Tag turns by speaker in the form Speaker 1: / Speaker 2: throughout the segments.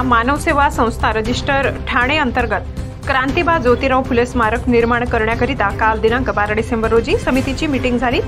Speaker 1: मानवसेवा संस्था रजिस्टर ठाणे अंतर्गत क्रांतिबा ज्योतिराव फुले स्मारक निर्माण करण्याकरिता काल दिनांक 12 डिसेंबर रोजी समितीची मीटिंग झाली।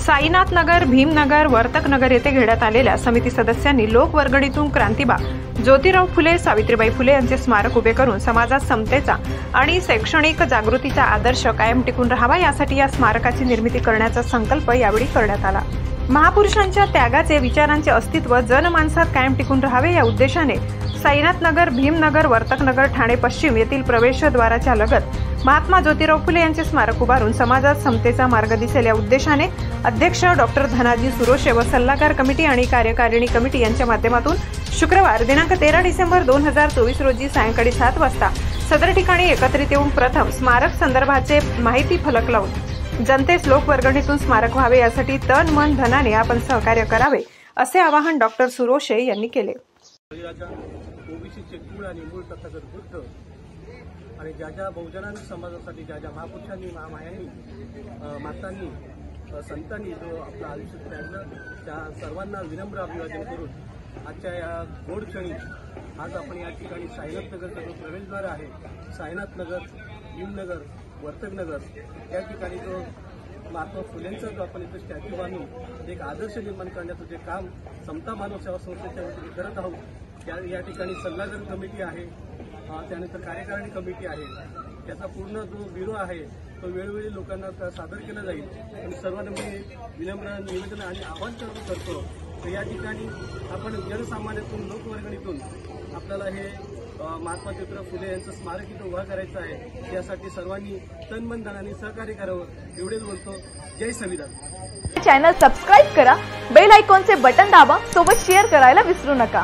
Speaker 1: साईनाथ नगर, भीमनगर, वर्तक नगर येथे घेण्यात आलेल्या समिती सदस्यांनी लोकवर्गणीतून क्रांतिबा ज्योतिराव फुले, सावित्रीबाई फुले यांचे स्मारक उभे करून समाजात समतेचा आणि शैक्षणिक जागृतीचा आदर्श कायम टिकून राहावा यासाठी या स्मारकाची निर्मिती करण्याचा संकल्प यावेळी करण्यात आला। महापुरुषांच्या त्यागाचे, विचारांचे अस्तित्व जनमानसात कायम टिकून राहावे या उद्देशाने साईनाथ नगर, भीमनगर, वर्तक नगर, ठाणे पश्चिम येथील प्रवेशद्वाराच्या लगत महात्मा ज्योतिराव फुले यांचे स्मारक उभारून समाजात समतेचा मार्ग दिसेल या उद्देशाने अध्यक्ष डॉक्टर धनाजी सुरोशे व सल्लागार कमिटी आणि कार्यकारिणी कमिटी यांच्या माध्यमातून शुक्रवार दिनांक 13 डिसेंबर 2024 रोजी सायंकाळी 7 वाजता सदर ठिकाणी एकत्रित येऊन प्रथम स्मारक संदर्भाचे माहिती फलक लावून जनतेस लोकवर्गणीतून स्मारक व्हावे यासाठी तन मन धनाने आपण सहकार्य करावे असे आवाहन डॉक्टर सुरोशे यांनी केले।
Speaker 2: ओबीसीचे कुळ आणि मूळ तथागत बुद्ध आणि ज्या बहुजनांनी समाजासाठी ज्या महापुरुषांनी, महामायांनी, मातांनी, संतांनी जो आपलं आयुष्य त्यागलं त्या सर्वांना विनम्र अभिवादन करून आजच्या या गोड क्षणी आज आपण या ठिकाणी साईनाथ नगरचा जो प्रवेशद्वार आहे, साईनाथ नगर, भीमनगर, वर्तक नगर या ठिकाणी जो महात्मा फुलेंचा जो आपण इथं स्टॅच्यू बांधून एक आदर्श निर्माण करण्याचं जे काम समता मानव सेवा संस्थेच्या वतीने करत आहोत या ठिकाणी सल्लागार कमिटी आहे, त्यानंतर कार्यकारिणी कमिटी आहे, त्याचा पूर्ण जो ब्युरो आहे तो वेळोवेळी लोकांना सादर केला जाईल आणि सर्वांना मी विनम्र निवेदन आणि आवाहन करतो तर या ठिकाणी आपण जनसामान्यातून, लोकवर्गणीतून आपल्याला हे महात्मा ज्योतिराव फुले यांचं स्मारक इथं उभा करायचं आहे। यासाठी सर्वांनी तन मन धनाने सहकार्य करावं एवढेच बोलतो। जय संविधान।
Speaker 3: चॅनल सबस्क्राइब करा, बेल आयकॉनचे बटन दाबा, सोबत शेअर करायला विसरू नका।